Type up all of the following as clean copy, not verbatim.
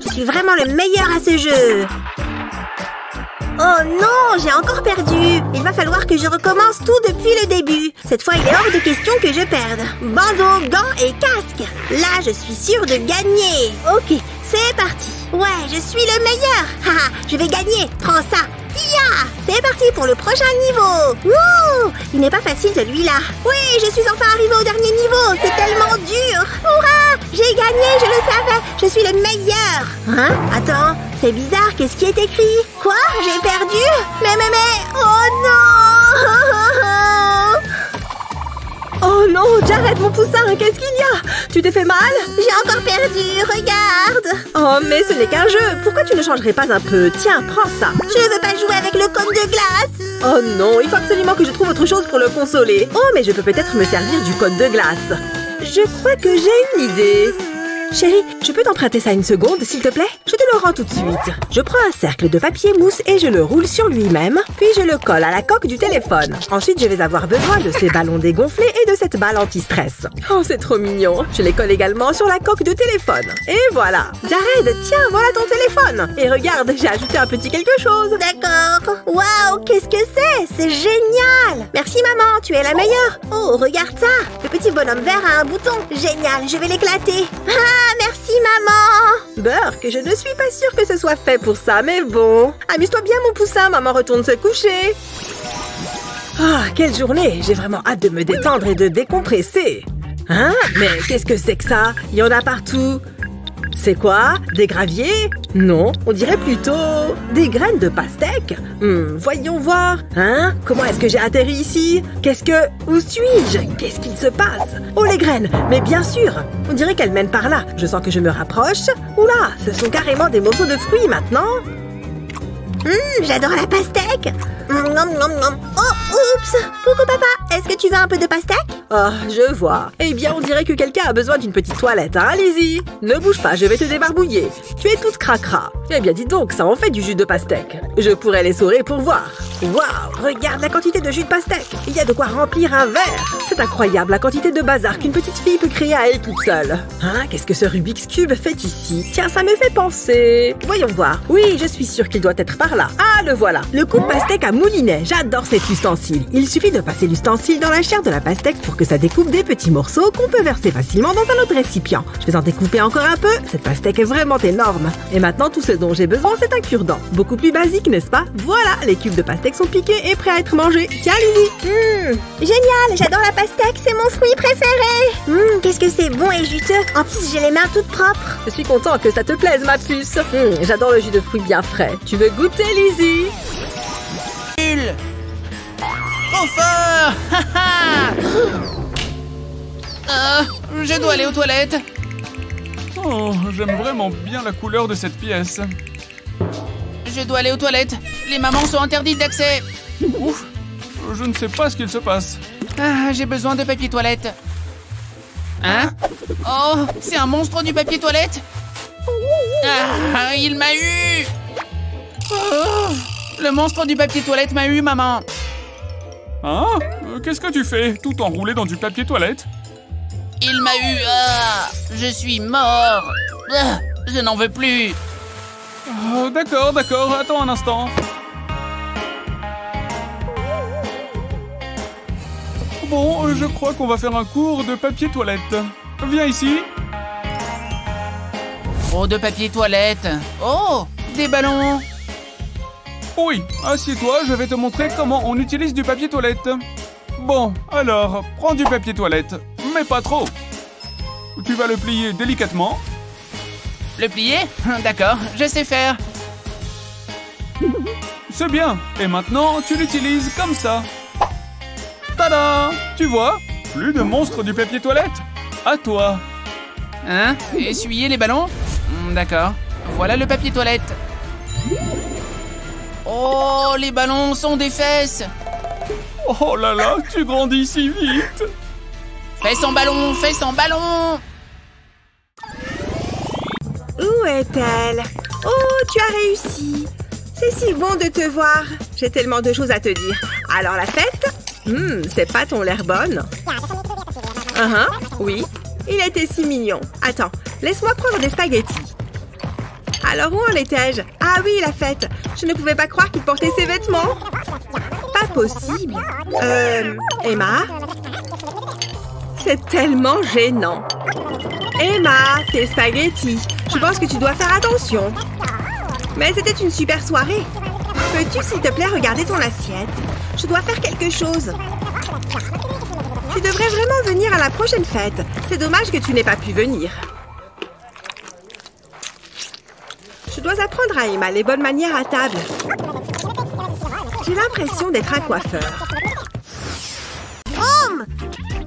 Je suis vraiment le meilleur à ce jeu. Oh non, j'ai encore perdu. Il va falloir que je recommence tout depuis le début. Cette fois, il est hors de question que je perde. Bandeau, gants et casque. Là, je suis sûre de gagner. Ok, c'est parti. Ouais, je suis le meilleur. Haha, je vais gagner. Prends ça. Ya! C'est parti pour le prochain niveau. Wouh! Il n'est pas facile celui-là. Oui, je suis enfin arrivée au dernier niveau. C'est tellement dur. Hurrah! J'ai gagné, je le savais. Je suis le meilleur. Hein? Attends, c'est bizarre. Qu'est-ce qui est écrit? Quoi? J'ai perdu? Mais... Oh non! Oh non, Jared, mon poussin, qu'est-ce qu'il y a? Tu t'es fait mal? J'ai encore perdu, regarde! Oh, mais ce n'est qu'un jeu. Pourquoi tu ne changerais pas un peu? Tiens, prends ça. Je ne veux pas jouer avec le cône de glace! Oh non, il faut absolument que je trouve autre chose pour le consoler. Oh, mais je peux peut-être me servir du cône de glace. Je crois que j'ai une idée. Chérie, je peux t'emprunter ça une seconde, s'il te plaît? Je te le rends tout de suite. Je prends un cercle de papier mousse et je le roule sur lui-même, puis je le colle à la coque du téléphone. Ensuite, je vais avoir besoin de ces ballons dégonflés et de cette balle anti-stress. Oh, c'est trop mignon. Je les colle également sur la coque de téléphone. Et voilà. Jared, tiens, voilà ton téléphone. Et regarde, j'ai ajouté un petit quelque chose. D'accord. Waouh, qu'est-ce que c'est? C'est génial! Merci maman, tu es la meilleure. Oh, regarde ça. Le petit bonhomme vert a un bouton. Génial, je vais l'éclater. Ah, merci maman! Burk, je ne suis pas sûre que ce soit fait pour ça, mais bon. Amuse-toi bien, mon poussin, maman retourne se coucher. Ah, quelle journée! J'ai vraiment hâte de me détendre et de décompresser. Hein? Mais qu'est-ce que c'est que ça? Il y en a partout. C'est quoi? Des graviers? Non, on dirait plutôt des graines de pastèque. Voyons voir. Hein? Comment est-ce que j'ai atterri ici? Où suis-je? Qu'est-ce qu'il se passe? Oh, les graines! Mais bien sûr! On dirait qu'elles mènent par là. Je sens que je me rapproche. Oula, ce sont carrément des morceaux de fruits maintenant. J'adore la pastèque. Oh, oups. Coucou papa, est-ce que tu veux un peu de pastèque? Oh, je vois. Eh bien, on dirait que quelqu'un a besoin d'une petite toilette, hein? Allez-y. Ne bouge pas, je vais te débarbouiller. Tu es toute cracra. Eh bien, dis donc, ça en fait du jus de pastèque. Je pourrais l'essorer pour voir. Waouh, regarde la quantité de jus de pastèque. Il y a de quoi remplir un verre. C'est incroyable la quantité de bazar qu'une petite fille peut créer à elle toute seule. Hein? Qu'est-ce que ce Rubik's Cube fait ici? Tiens, ça me fait penser. Voyons voir. Oui, je suis sûre qu'il doit être par là. Ah, le voilà. Le coup de pastèque à moulinet. J'adore cet ustensile. Il suffit de passer l'ustensile dans la chair de la pastèque pour que ça découpe des petits morceaux qu'on peut verser facilement dans un autre récipient. Je vais en découper encore un peu. Cette pastèque est vraiment énorme. Et maintenant, tout ce dont j'ai besoin, c'est un cure-dent. Beaucoup plus basique, n'est-ce pas? Voilà, les cubes de pastèque sont piqués et prêts à être mangés. Tiens, Lily. Génial, j'adore la pastèque, c'est mon fruit préféré. Qu'est-ce que c'est bon et juteux. En plus, j'ai les mains toutes propres. Je suis content que ça te plaise, ma puce. J'adore le jus de fruits bien frais. Tu veux goûter, Lizzie? Trop fort! Je dois aller aux toilettes. Oh, j'aime vraiment bien la couleur de cette pièce. Je dois aller aux toilettes. Les mamans sont interdites d'accès. Ouf, je ne sais pas ce qu'il se passe. Ah, j'ai besoin de papier toilette. Hein? Oh, c'est un monstre du papier toilette. Ah, il m'a eu. Oh, le monstre du papier toilette m'a eu, maman. Hein? Qu'est-ce que tu fais, tout enroulé dans du papier toilette? Il m'a eu. Ah, je suis mort. Ah, je n'en veux plus. Oh, d'accord, attends un instant. Bon, je crois qu'on va faire un cours de papier toilette. Viens ici. Oh, de papier toilette. Oh, des ballons. Oui, assieds-toi, je vais te montrer comment on utilise du papier toilette. Bon, alors, prends du papier toilette, mais pas trop. Tu vas le plier délicatement. Le plier? D'accord, je sais faire. C'est bien. Et maintenant, tu l'utilises comme ça. Tada! Tu vois? Plus de monstres du papier toilette. À toi. Hein? Essuyer les ballons? D'accord. Voilà le papier toilette. Oh, les ballons sont des fesses. Oh là là, tu grandis si vite. Fesses en ballon, fesses en ballon. Où est-elle? Oh, tu as réussi. C'est si bon de te voir. J'ai tellement de choses à te dire. Alors la fête? Ces pâtes ont l'air bonnes. Oui, il était si mignon. Attends, laisse-moi prendre des spaghettis. Alors où en étais-je? Ah oui, la fête. Je ne pouvais pas croire qu'il portait ses vêtements. Pas possible. Emma? C'est tellement gênant. Emma, tes spaghettis. Je pense que tu dois faire attention. Mais c'était une super soirée. Peux-tu, s'il te plaît, regarder ton assiette? Je dois faire quelque chose. Tu devrais vraiment venir à la prochaine fête. C'est dommage que tu n'aies pas pu venir. Je dois apprendre à Emma les bonnes manières à table. J'ai l'impression d'être un coiffeur. Vroom!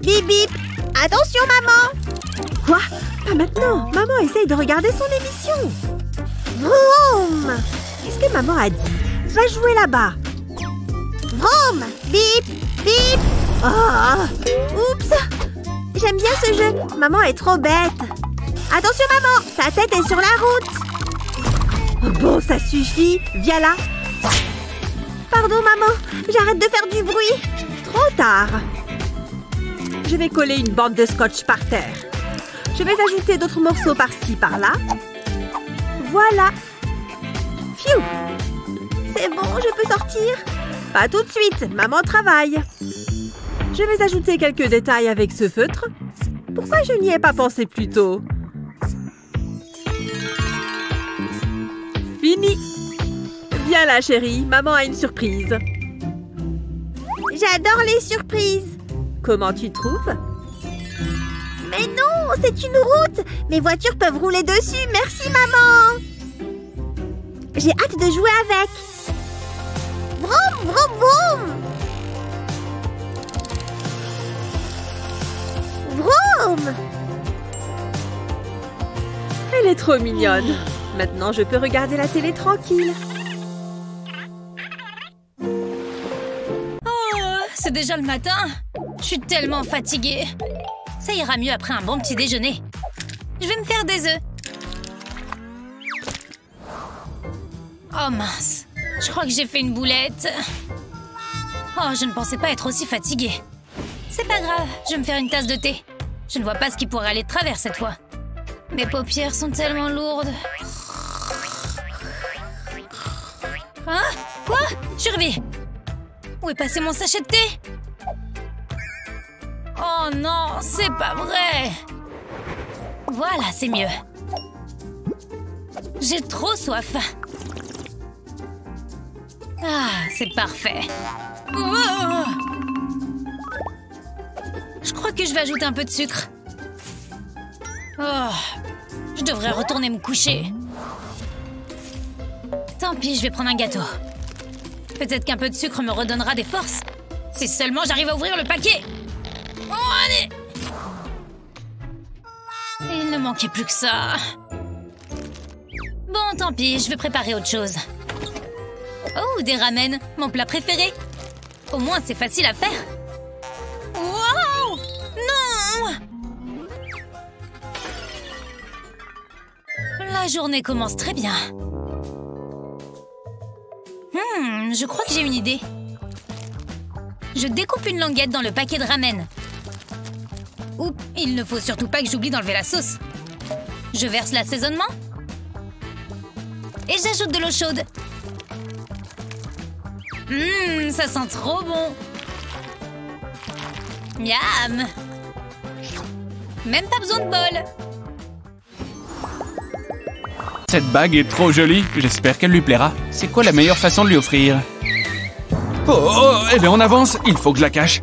Bip bip! Attention, maman! Quoi? Pas maintenant. Maman essaye de regarder son émission. Vroom! Qu'est-ce que maman a dit? Va jouer là-bas. Vroom! Bip! Bip! Oh! Oups! J'aime bien ce jeu. Maman est trop bête. Attention, maman! Ta tête est sur la route. Bon, ça suffit. Viens là. Pardon, maman. J'arrête de faire du bruit. Trop tard. Je vais coller une bande de scotch par terre. Je vais ajouter d'autres morceaux par-ci, par-là. Voilà. Pfiou! C'est bon, je peux sortir? Pas tout de suite. Maman travaille. Je vais ajouter quelques détails avec ce feutre. Pourquoi je n'y ai pas pensé plus tôt? Fini. Viens là, chérie. Maman a une surprise. J'adore les surprises. Comment tu trouves? Mais non, c'est une route. Mes voitures peuvent rouler dessus. Merci, maman. J'ai hâte de jouer avec. Vroom, vroom, vroom. Vroom. Elle est trop mignonne. Maintenant, je peux regarder la télé tranquille. Oh, c'est déjà le matin. Je suis tellement fatiguée. Ça ira mieux après un bon petit déjeuner. Je vais me faire des œufs. Oh mince, je crois que j'ai fait une boulette. Oh, je ne pensais pas être aussi fatiguée. C'est pas grave, je vais me faire une tasse de thé. Je ne vois pas ce qui pourrait aller de travers cette fois. Mes paupières sont tellement lourdes. Hein? Quoi? Survie! Où est passé mon sachet de thé? Oh non, c'est pas vrai! Voilà, c'est mieux. J'ai trop soif. Ah, c'est parfait. Oh! Je crois que je vais ajouter un peu de sucre. Oh, je devrais retourner me coucher. Tant pis, je vais prendre un gâteau. Peut-être qu'un peu de sucre me redonnera des forces. Si seulement j'arrive à ouvrir le paquet. Oh, allez! Il ne manquait plus que ça. Bon, tant pis, je vais préparer autre chose. Oh, des ramen, mon plat préféré. Au moins, c'est facile à faire. Wow! Non! La journée commence très bien. Je crois que j'ai une idée. Je découpe une languette dans le paquet de ramen. Oups, il ne faut surtout pas que j'oublie d'enlever la sauce. Je verse l'assaisonnement. Et j'ajoute de l'eau chaude. Ça sent trop bon. Miam. Même pas besoin de bol. Cette bague est trop jolie. J'espère qu'elle lui plaira. C'est quoi la meilleure façon de lui offrir? Oh, eh bien on avance. Il faut que je la cache.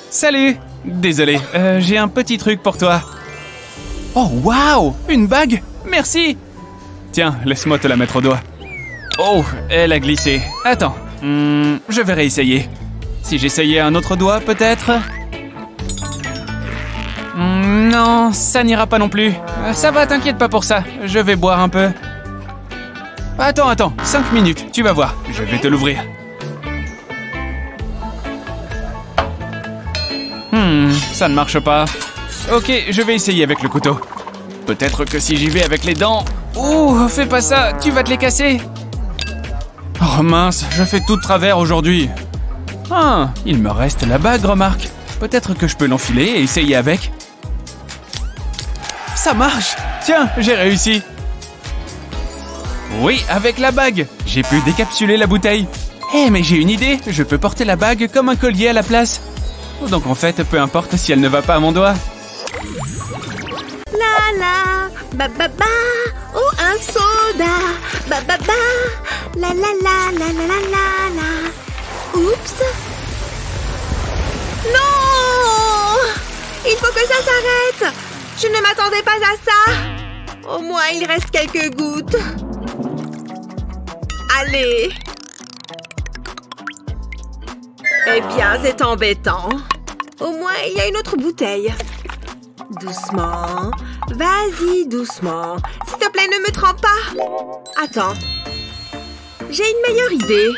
Salut. Désolé, j'ai un petit truc pour toi. Oh, waouh! Une bague? Merci. Tiens, laisse-moi te la mettre au doigt. Oh, elle a glissé. Attends, je vais réessayer. Si j'essayais un autre doigt, peut-être? Non, ça n'ira pas non plus. Ça va, t'inquiète pas pour ça. Je vais boire un peu. Attends, 5 minutes, tu vas voir. Je vais te l'ouvrir. Ça ne marche pas. Ok, je vais essayer avec le couteau. Peut-être que si j'y vais avec les dents... Ouh, fais pas ça, tu vas te les casser. Oh mince, je fais tout de travers aujourd'hui. Ah, il me reste la bague, remarque. Peut-être que je peux l'enfiler et essayer avec. Ça marche. Tiens, j'ai réussi. Oui, avec la bague. J'ai pu décapsuler la bouteille. Eh, mais j'ai une idée. Je peux porter la bague comme un collier à la place. Donc en fait, peu importe si elle ne va pas à mon doigt. La la, ba ba ba, oh un soda, ba ba ba, la la la la la la la la. Oups. Non! Il faut que ça s'arrête. Je ne m'attendais pas à ça. Au moins, il reste quelques gouttes. Allez. Eh bien, c'est embêtant. Au moins, il y a une autre bouteille. Doucement. Vas-y, doucement. S'il te plaît, ne me trempe pas. Attends. J'ai une meilleure idée.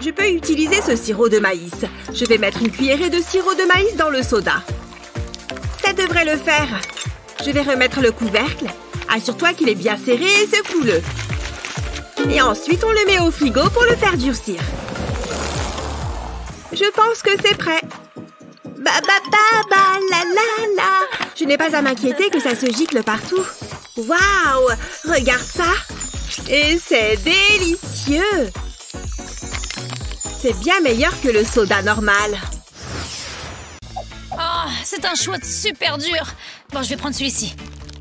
Je peux utiliser ce sirop de maïs. Je vais mettre une cuillerée de sirop de maïs dans le soda. Ça devrait le faire. Je vais remettre le couvercle. Assure-toi qu'il est bien serré et secoue-le. Et ensuite, on le met au frigo pour le faire durcir. Je pense que c'est prêt. Ba ba ba ba la la la. Je n'ai pas à m'inquiéter que ça se gicle partout. Waouh! Regarde ça. Et c'est délicieux. C'est bien meilleur que le soda normal. Oh, c'est un choix super dur. Bon, je vais prendre celui-ci.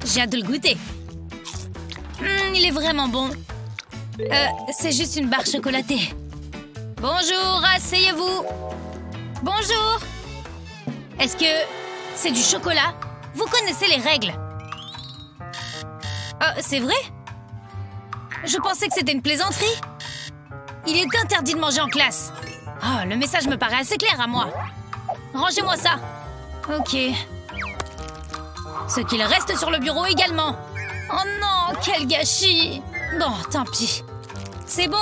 J'ai hâte de le goûter. Il est vraiment bon. C'est juste une barre chocolatée. Bonjour, asseyez-vous. Bonjour. Est-ce que c'est du chocolat? Vous connaissez les règles. C'est vrai? Je pensais que c'était une plaisanterie. Il est interdit de manger en classe. Oh, le message me paraît assez clair à moi. Rangez-moi ça. Ok. Ce qu'il reste sur le bureau également. Oh non, quel gâchis. Bon, tant pis. C'est bon?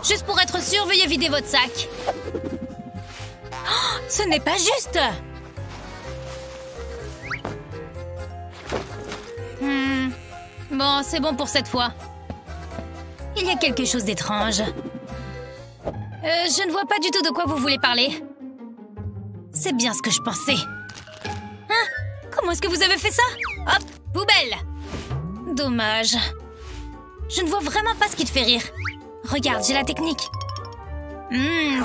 Juste pour être sûr, veuillez vider votre sac. Oh, ce n'est pas juste. Bon, c'est bon pour cette fois. Il y a quelque chose d'étrange. Je ne vois pas du tout de quoi vous voulez parler. C'est bien ce que je pensais. Hein? Comment est-ce que vous avez fait ça? Hop, poubelle. Dommage. Je ne vois vraiment pas ce qui te fait rire. Regarde, j'ai la technique.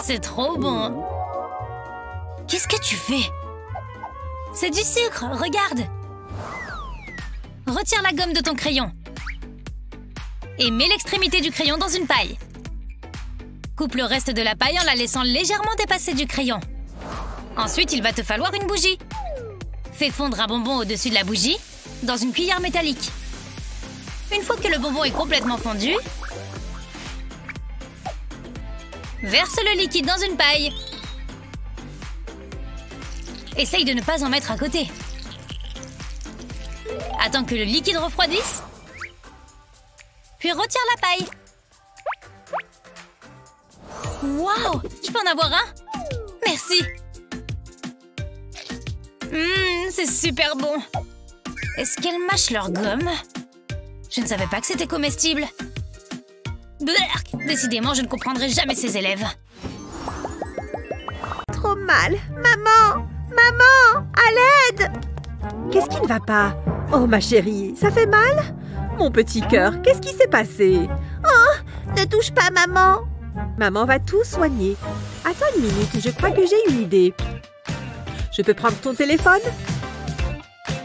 C'est trop bon. Qu'est-ce que tu fais? C'est du sucre, regarde. Retire la gomme de ton crayon. Et mets l'extrémité du crayon dans une paille. Coupe le reste de la paille en la laissant légèrement dépasser du crayon. Ensuite, il va te falloir une bougie. Fais fondre un bonbon au-dessus de la bougie dans une cuillère métallique. Une fois que le bonbon est complètement fondu, verse le liquide dans une paille. Essaye de ne pas en mettre à côté. Attends que le liquide refroidisse. Puis retire la paille. Waouh! Je peux en avoir un? Merci. C'est super bon. Est-ce qu'elles mâchent leur gomme? Je ne savais pas que c'était comestible. Blurk! Décidément, je ne comprendrai jamais ces élèves. Trop mal. Maman! Maman! À l'aide! Qu'est-ce qui ne va pas? Oh, ma chérie, ça fait mal? Mon petit cœur, qu'est-ce qui s'est passé? Oh! Ne touche pas, maman! Maman va tout soigner. Attends une minute, je crois que j'ai une idée. Je peux prendre ton téléphone?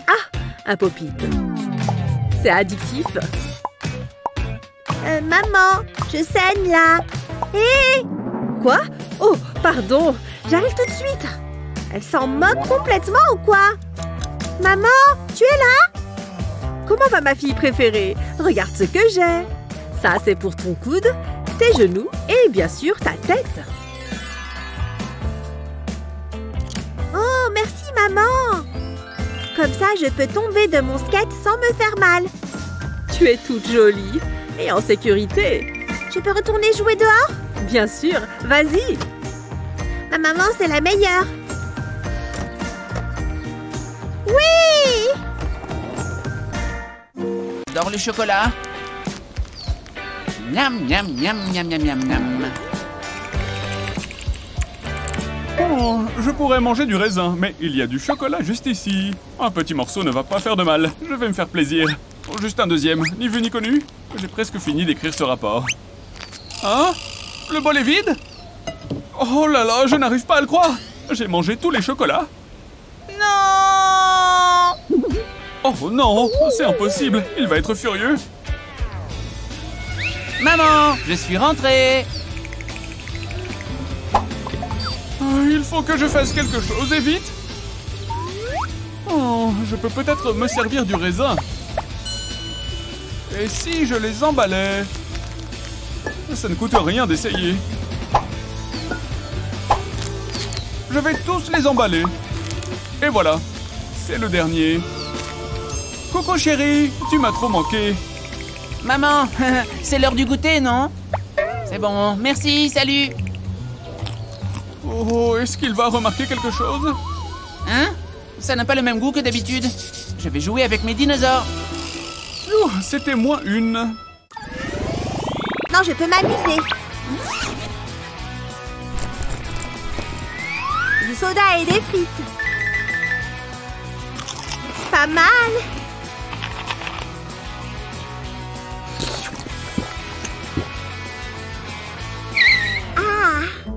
Ah! Un pop-it. C'est addictif. Maman, je saigne là. Hé! Quoi? Oh, pardon. J'arrive tout de suite. Elle s'en moque complètement ou quoi? Maman, tu es là? Comment va ma fille préférée? Regarde ce que j'ai. Ça, c'est pour ton coude, tes genoux et bien sûr ta tête. Oh, merci maman. Comme ça, je peux tomber de mon skate sans me faire mal. Tu es toute jolie et en sécurité. Je peux retourner jouer dehors? Bien sûr, vas-y. Ma maman, c'est la meilleure. Oui! Dans le chocolat. Miam, miam, miam, miam, miam, miam, miam. Oh, je pourrais manger du raisin, mais il y a du chocolat juste ici. Un petit morceau ne va pas faire de mal. Je vais me faire plaisir. Oh, juste un deuxième, ni vu ni connu. J'ai presque fini d'écrire ce rapport. Hein? Le bol est vide? Oh là là, je n'arrive pas à le croire. J'ai mangé tous les chocolats. Non! Oh non, c'est impossible. Il va être furieux. Maman, je suis rentrée. Oh, il faut que je fasse quelque chose et vite. Oh, je peux peut-être me servir du raisin. Et si je les emballais? Ça ne coûte rien d'essayer. Je vais tous les emballer. Et voilà, c'est le dernier. Coucou chérie, tu m'as trop manqué. Maman, c'est l'heure du goûter, non? C'est bon, merci, salut. Oh, est-ce qu'il va remarquer quelque chose? Hein? Ça n'a pas le même goût que d'habitude. Je vais jouer avec mes dinosaures. Ouh, c'était moins une. Non, je peux m'amuser. Du soda et des frites. Pas mal.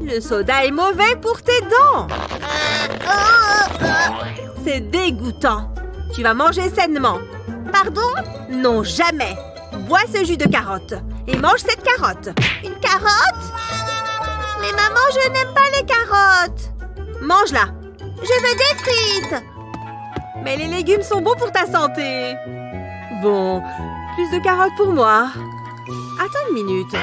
Le soda est mauvais pour tes dents. C'est dégoûtant. Tu vas manger sainement. Pardon? Non, jamais. Bois ce jus de carotte et mange cette carotte. Une carotte? Mais maman, je n'aime pas les carottes. Mange-la. Je veux des frites. Mais les légumes sont bons pour ta santé. Bon, plus de carottes pour moi. Attends une minute.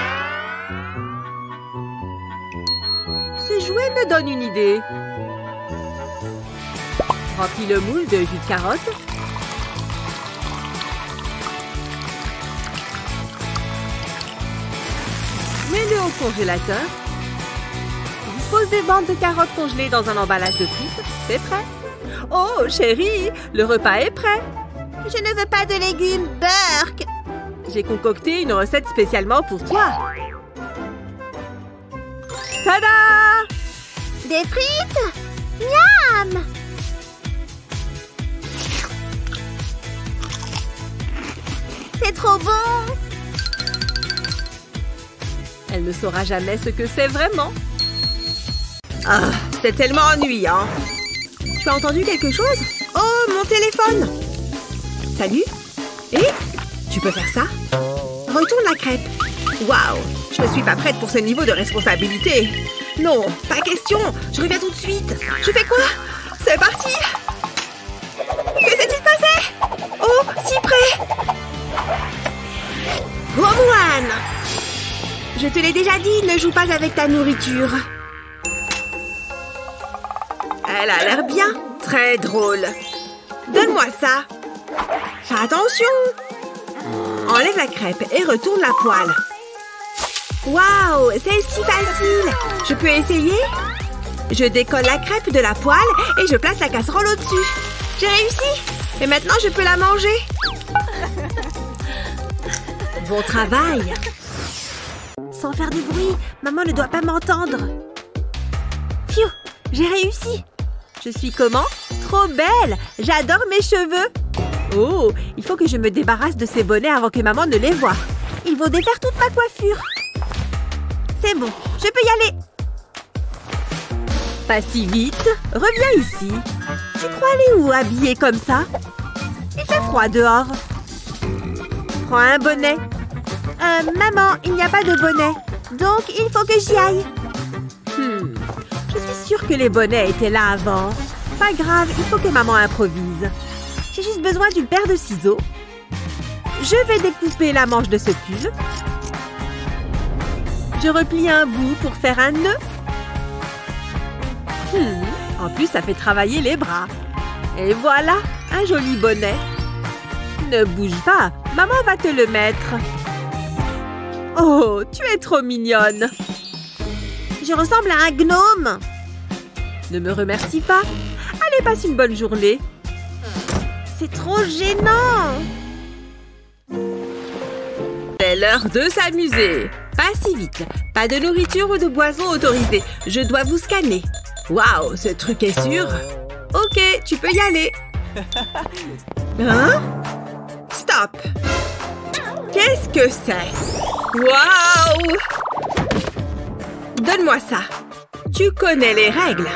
Ce jouet me donne une idée. Remplis le moule de jus de carotte. Mets-le au congélateur. Dispose des bandes de carottes congelées dans un emballage de frites. C'est prêt. Oh, chérie, le repas est prêt. Je ne veux pas de légumes, Burk. J'ai concocté une recette spécialement pour toi. Tada! Des frites? Miam! C'est trop bon! Elle ne saura jamais ce que c'est vraiment. Ah, c'est tellement ennuyant. Tu as entendu quelque chose? Oh, mon téléphone! Salut? Et? Tu peux faire ça? Retourne la crêpe. Waouh! Je ne suis pas prête pour ce niveau de responsabilité. Non, pas question. Je reviens tout de suite. Je fais quoi? C'est parti! Que s'est-il passé? Oh, si près! Romuan! Je te l'ai déjà dit, ne joue pas avec ta nourriture. Elle a l'air bien. Très drôle. Donne-moi ça. Fais attention. Enlève la crêpe et retourne la poêle. Waouh, c'est si facile. Je peux essayer? Je décolle la crêpe de la poêle et je place la casserole au-dessus. J'ai réussi. Et maintenant, je peux la manger. Bon travail. Sans faire de bruit, maman ne doit pas m'entendre. Phew, j'ai réussi. Je suis comment? Trop belle. J'adore mes cheveux. Oh, il faut que je me débarrasse de ces bonnets avant que maman ne les voie. Ils vont défaire toute ma coiffure. C'est bon, je peux y aller. Pas si vite. Reviens ici. Tu crois aller où habillée comme ça? Il fait froid dehors. Prends un bonnet. Maman, il n'y a pas de bonnet. Donc, il faut que j'y aille. Je suis sûre que les bonnets étaient là avant. Pas grave, il faut que maman improvise. J'ai juste besoin d'une paire de ciseaux. Je vais découper la manche de ce pull. Je replie un bout pour faire un nœud. En plus, ça fait travailler les bras. Et voilà, un joli bonnet. Ne bouge pas, maman va te le mettre. Oh, tu es trop mignonne. Je ressemble à un gnome. Ne me remercie pas. Allez, passe une bonne journée. C'est trop gênant. C'est l'heure de s'amuser. Pas si vite. Pas de nourriture ou de boisson autorisée. Je dois vous scanner. Waouh, ce truc est sûr. Ok, tu peux y aller. Hein? Stop. Stop! Qu'est-ce que c'est? Waouh! Donne-moi ça. Tu connais les règles.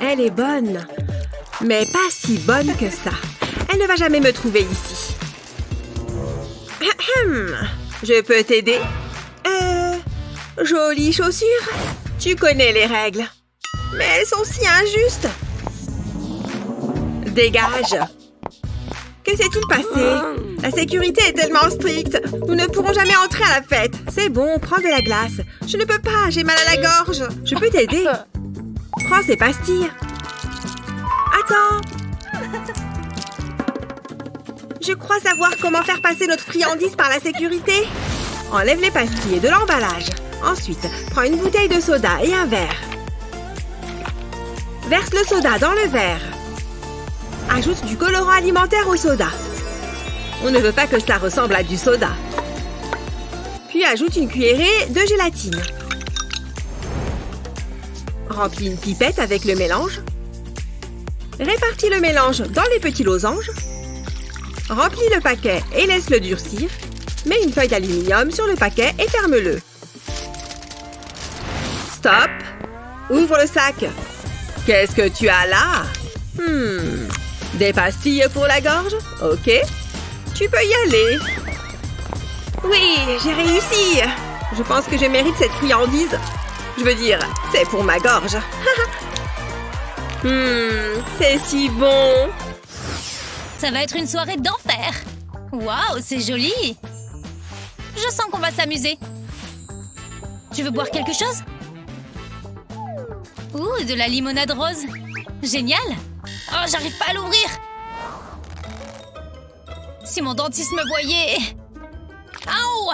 Elle est bonne, mais pas si bonne que ça. Elle ne va jamais me trouver ici. Je peux t'aider? Jolies chaussures. Tu connais les règles. Mais elles sont si injustes. Dégage. Que s'est-il passé? La sécurité est tellement stricte. Nous ne pourrons jamais entrer à la fête. C'est bon, prends de la glace. Je ne peux pas, j'ai mal à la gorge. Je peux t'aider. Prends ces pastilles. Attends. Je crois savoir comment faire passer notre friandise par la sécurité. Enlève les pastilles et de l'emballage. Ensuite, prends une bouteille de soda et un verre. Verse le soda dans le verre. Ajoute du colorant alimentaire au soda. On ne veut pas que cela ressemble à du soda. Puis ajoute une cuillerée de gélatine. Remplis une pipette avec le mélange. Répartis le mélange dans les petits losanges. Remplis le paquet et laisse-le durcir. Mets une feuille d'aluminium sur le paquet et ferme-le. Stop! Ouvre le sac. Qu'est-ce que tu as là? Des pastilles pour la gorge? Ok. Tu peux y aller. Oui, j'ai réussi. Je pense que je mérite cette friandise. Je veux dire, c'est pour ma gorge. C'est si bon. Ça va être une soirée d'enfer. Waouh, c'est joli. Je sens qu'on va s'amuser. Tu veux boire quelque chose? Ouh, de la limonade rose. Génial. Oh, j'arrive pas à l'ouvrir. Si mon dentiste me voyait... Aouh!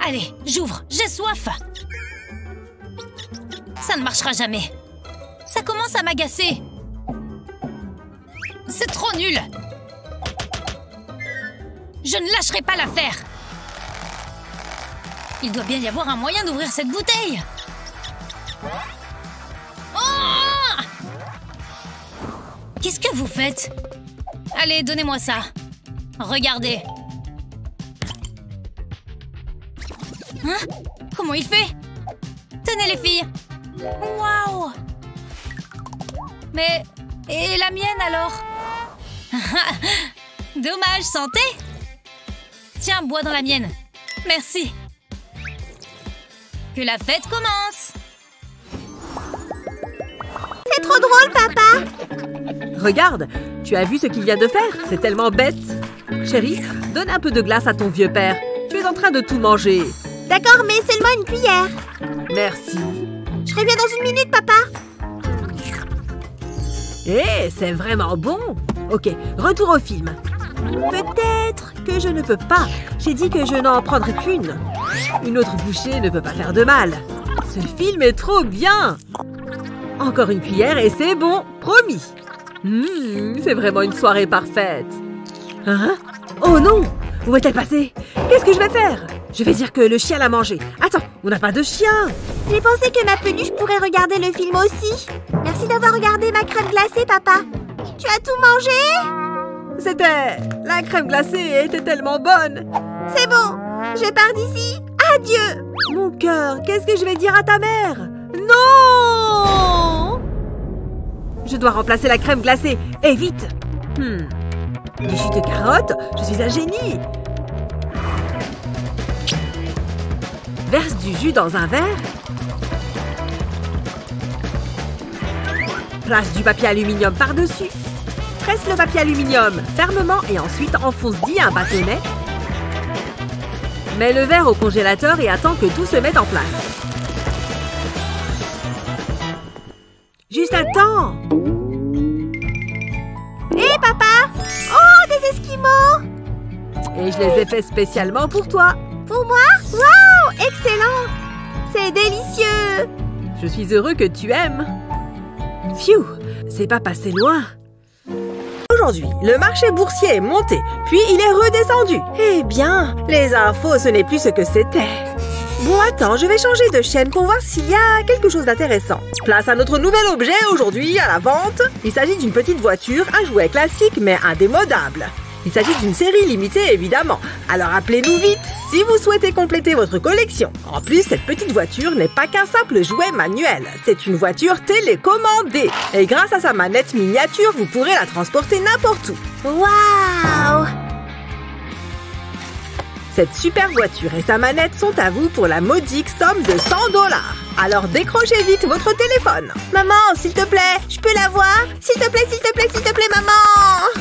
Allez, j'ouvre. J'ai soif. Ça ne marchera jamais. Ça commence à m'agacer. C'est trop nul. Je ne lâcherai pas l'affaire. Il doit bien y avoir un moyen d'ouvrir cette bouteille. Oh! Qu'est-ce que vous faites? Allez, donnez-moi ça. Regardez. Hein? Comment il fait? Tenez les filles. Waouh! Mais... et la mienne alors? Dommage, santé! Tiens, bois dans la mienne. Merci. Que la fête commence! C'est trop drôle, papa! Regarde, tu as vu ce qu'il vient de faire? C'est tellement bête. Chérie, donne un peu de glace à ton vieux père. Tu es en train de tout manger. D'accord, mais seulement une cuillère. Merci. Je reviens dans une minute, papa. Eh, c'est vraiment bon. Ok, retour au film. Peut-être que je ne peux pas. J'ai dit que je n'en prendrai qu'une. Une autre bouchée ne peut pas faire de mal. Ce film est trop bien. Encore une cuillère et c'est bon, promis. C'est vraiment une soirée parfaite. Hein? Oh non! Où est-elle passée? Qu'est-ce que je vais faire? Je vais dire que le chien l'a mangé. Attends, on n'a pas de chien. J'ai pensé que ma peluche pourrait regarder le film aussi. Merci d'avoir regardé ma crème glacée, papa. Tu as tout mangé? C'était... la crème glacée était tellement bonne. C'est bon, je pars d'ici. Adieu. Mon cœur, qu'est-ce que je vais dire à ta mère? Non! Je dois remplacer la crème glacée. Et vite! Du jus de carotte, je suis un génie. Verse du jus dans un verre. Place du papier aluminium par-dessus. Presse le papier aluminium fermement et ensuite enfonce-y un bâtonnet. Mets le verre au congélateur et attends que tout se mette en place. Juste un temps. Hé, papa! Oh, des esquimaux! Et je les ai faits spécialement pour toi. Pour moi? Waouh! Excellent! C'est délicieux! Je suis heureux que tu aimes. Pfiou! C'est pas passé loin. Aujourd'hui, le marché boursier est monté, puis il est redescendu. Eh bien, les infos, ce n'est plus ce que c'était. Bon, attends, je vais changer de chaîne pour voir s'il y a quelque chose d'intéressant. Place à notre nouvel objet aujourd'hui à la vente. Il s'agit d'une petite voiture, un jouet classique mais indémodable. Il s'agit d'une série limitée, évidemment. Alors appelez-nous vite si vous souhaitez compléter votre collection. En plus, cette petite voiture n'est pas qu'un simple jouet manuel. C'est une voiture télécommandée. Et grâce à sa manette miniature, vous pourrez la transporter n'importe où. Waouh! Cette super voiture et sa manette sont à vous pour la modique somme de 100 $. Alors décrochez vite votre téléphone. Maman, s'il te plaît, je peux la voir? S'il te plaît, s'il te plaît, s'il te plaît, maman!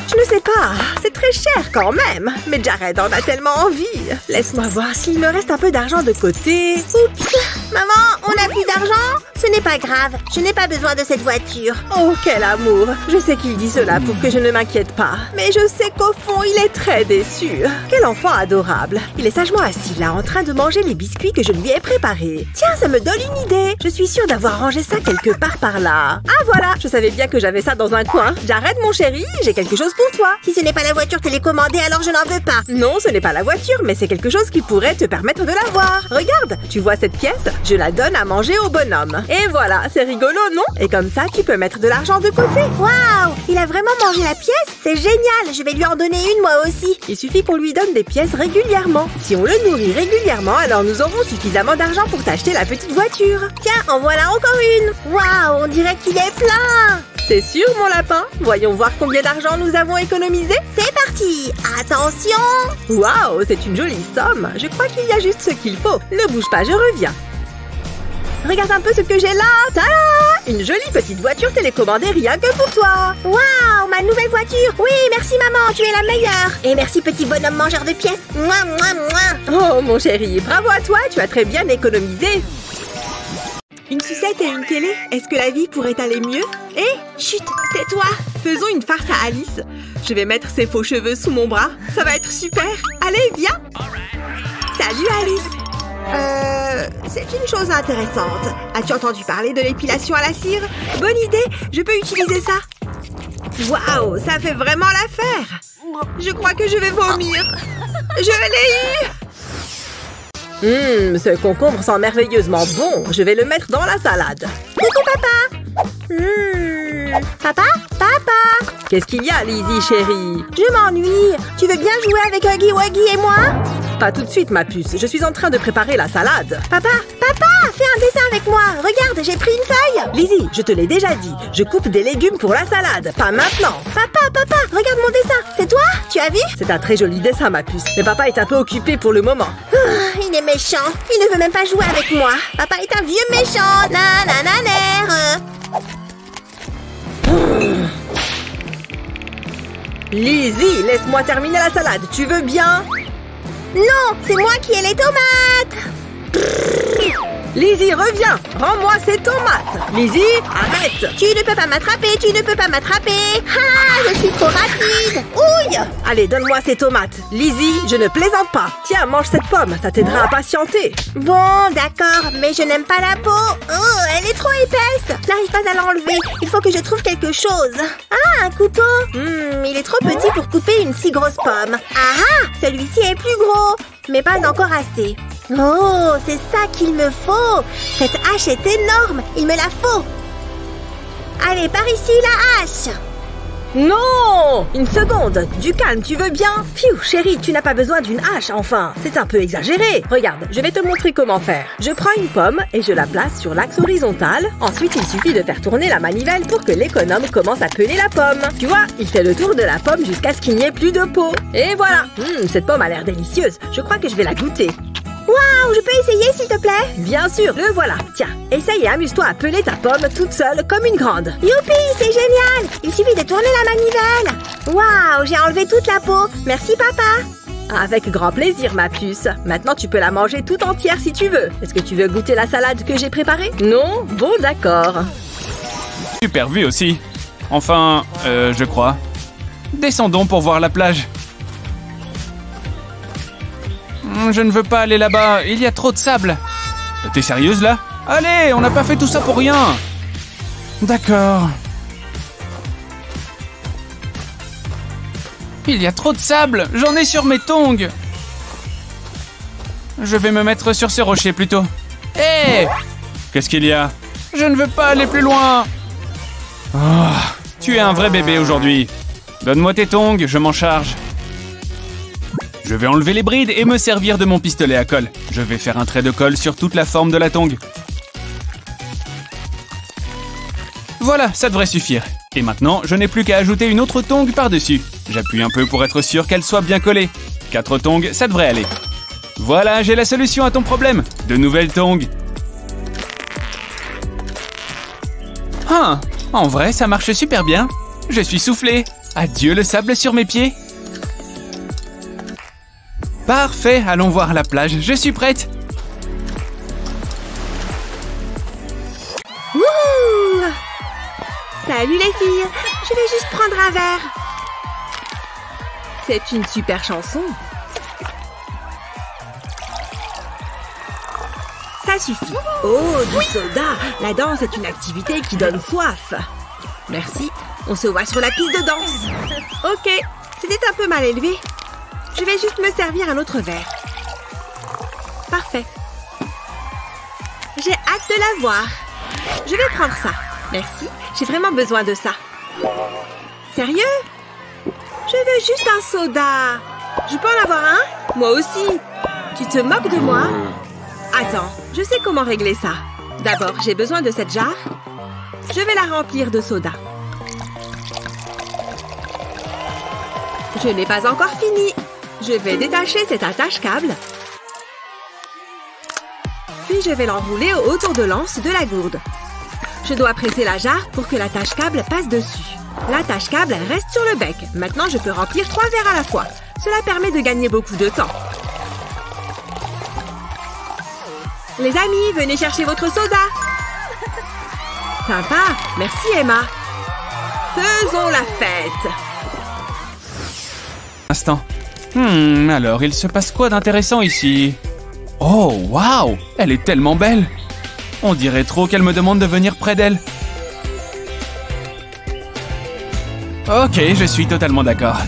Je ne sais pas, c'est très cher quand même. Mais Jared en a tellement envie. Laisse-moi voir s'il me reste un peu d'argent de côté. Oups! Maman, on n'a plus d'argent? Ce n'est pas grave, je n'ai pas besoin de cette voiture. Oh, quel amour! Je sais qu'il dit cela pour que je ne m'inquiète pas. Mais je sais qu'au fond, il est très déçu. Quel enfant adorable. Il est sagement assis là, en train de manger les biscuits que je lui ai préparés. Tiens, ça me donne une idée. Je suis sûre d'avoir rangé ça quelque part par là. Ah, voilà! Je savais bien que j'avais ça dans un coin. Jared, mon chéri, j'ai quelque chose pour toi. Si ce n'est pas la voiture télécommandée, alors je n'en veux pas. Non, ce n'est pas la voiture, mais c'est quelque chose qui pourrait te permettre de l'avoir. Regarde, tu vois cette pièce? Je la donne à manger au bonhomme. Et voilà, c'est rigolo, non? Et comme ça, tu peux mettre de l'argent de côté. Waouh! Il a vraiment mangé la pièce? C'est génial! Je vais lui en donner une moi aussi. Il suffit qu'on lui donne des pièces régulièrement. Si on le nourrit régulièrement, alors nous aurons suffisamment d'argent pour t'acheter la petite voiture. Tiens, en voilà encore une. Waouh! On dirait qu'il est plein. C'est sûr, mon lapin? Voyons voir combien d'argent nous avons économisé. C'est parti! Attention! Waouh, c'est une jolie somme. Je crois qu'il y a juste ce qu'il faut. Ne bouge pas, je reviens. Regarde un peu ce que j'ai là. Tada! Une jolie petite voiture télécommandée rien que pour toi. Waouh, ma nouvelle voiture. Oui, merci maman, tu es la meilleure. Et merci petit bonhomme mangeur de pièces. Mouah, mouah, mouah. Oh, mon chéri, bravo à toi, tu as très bien économisé. Une sucette et une télé? Est-ce que la vie pourrait aller mieux? Chut, tais-toi! Faisons une farce à Alice. Je vais mettre ses faux cheveux sous mon bras. Ça va être super. Allez, viens! Salut, Alice! C'est une chose intéressante. As-tu entendu parler de l'épilation à la cire? Bonne idée, je peux utiliser ça. Waouh, ça fait vraiment l'affaire. Je crois que je vais vomir. Je l'ai eu! Ce concombre sent merveilleusement bon. Je vais le mettre dans la salade. Coucou, papa! Papa? Papa? Qu'est-ce qu'il y a, Lizzie, chérie? Je m'ennuie. Tu veux bien jouer avec Huggy Wuggy et moi? Pas tout de suite, ma puce. Je suis en train de préparer la salade. Papa! Papa! Fais un dessin avec moi. Regarde, j'ai pris une feuille. Lizzie, je te l'ai déjà dit. Je coupe des légumes pour la salade. Pas maintenant. Papa, regarde mon dessin. C'est toi? Tu as vu? C'est un très joli dessin, ma puce. Mais papa est un peu occupé pour le moment. Il est méchant. Il ne veut même pas jouer avec moi. Papa est un vieux méchant. Nanananer. Lizzie, laisse-moi terminer la salade. Tu veux bien? Non, c'est moi qui ai les tomates. Lizzie, reviens. Rends-moi ces tomates. Lizzie, arrête. Tu ne peux pas m'attraper, tu ne peux pas m'attraper. Ah, je suis trop rapide. Ouille. Allez, donne-moi ces tomates. Lizzie, je ne plaisante pas. Tiens, mange cette pomme, ça t'aidera à patienter. Bon, d'accord, mais je n'aime pas la peau. Oh, elle est trop épaisse. Je n'arrive pas à l'enlever. Il faut que je trouve quelque chose. Ah, un couteau. Il est trop petit pour couper une si grosse pomme. Ah, celui-ci est plus gros, mais pas encore assez. Oh, c'est ça qu'il me faut. Cette hache est énorme. Il me la faut. Allez, par ici, la hache. Non! Une seconde. Du calme, tu veux bien? Pfiou, chérie, tu n'as pas besoin d'une hache, enfin. C'est un peu exagéré. Regarde, je vais te montrer comment faire. Je prends une pomme et je la place sur l'axe horizontal. Ensuite, il suffit de faire tourner la manivelle pour que l'économe commence à peler la pomme. Tu vois, il fait le tour de la pomme jusqu'à ce qu'il n'y ait plus de peau. Et voilà. Cette pomme a l'air délicieuse. Je crois que je vais la goûter. Waouh, je peux essayer, s'il te plaît? Bien sûr, le voilà. Tiens, essaye et amuse-toi à peler ta pomme toute seule comme une grande. Youpi, c'est génial! Il suffit de tourner la manivelle. Waouh, j'ai enlevé toute la peau. Merci, papa. Avec grand plaisir, ma puce. Maintenant, tu peux la manger tout entière si tu veux. Est-ce que tu veux goûter la salade que j'ai préparée? Non? Bon, d'accord. Super vue aussi. Enfin, je crois. Descendons pour voir la plage. Je ne veux pas aller là-bas, il y a trop de sable. T'es sérieuse là? Allez, on n'a pas fait tout ça pour rien. D'accord. Il y a trop de sable, j'en ai sur mes tongs. Je vais me mettre sur ce rocher plutôt. Hé! Qu'est-ce qu'il y a? Je ne veux pas aller plus loin. Oh, tu es un vrai bébé aujourd'hui. Donne-moi tes tongs, je m'en charge. Je vais enlever les brides et me servir de mon pistolet à colle. Je vais faire un trait de colle sur toute la forme de la tongue. Voilà, ça devrait suffire. Et maintenant, je n'ai plus qu'à ajouter une autre tongue par-dessus. J'appuie un peu pour être sûr qu'elle soit bien collée. 4 tongs, ça devrait aller. Voilà, j'ai la solution à ton problème. De nouvelles tongs. Ah, en vrai, ça marche super bien. Je suis soufflé. Adieu le sable sur mes pieds. Parfait, allons voir la plage. Je suis prête. Wouhou! Salut les filles, je vais juste prendre un verre. C'est une super chanson. Ça suffit. Oh, du soda. La danse est une activité qui donne soif. Merci. On se voit sur la piste de danse. Ok, c'était un peu mal élevé. Je vais juste me servir un autre verre. Parfait. J'ai hâte de la voir. Je vais prendre ça. Merci, j'ai vraiment besoin de ça. Sérieux? Je veux juste un soda. Je peux en avoir un? Moi aussi. Tu te moques de moi? Attends, je sais comment régler ça. D'abord, j'ai besoin de cette jarre. Je vais la remplir de soda. Je n'ai pas encore fini. Je vais détacher cet attache-câble. Puis je vais l'enrouler autour de l'anse de la gourde. Je dois presser la jarre pour que l'attache-câble passe dessus. L'attache-câble reste sur le bec. Maintenant, je peux remplir 3 verres à la fois. Cela permet de gagner beaucoup de temps. Les amis, venez chercher votre soda. Sympa. Merci, Emma. Faisons la fête. Instant. Alors, il se passe quoi d'intéressant ici? Oh, waouh! Elle est tellement belle! On dirait trop qu'elle me demande de venir près d'elle. Ok, je suis totalement d'accord.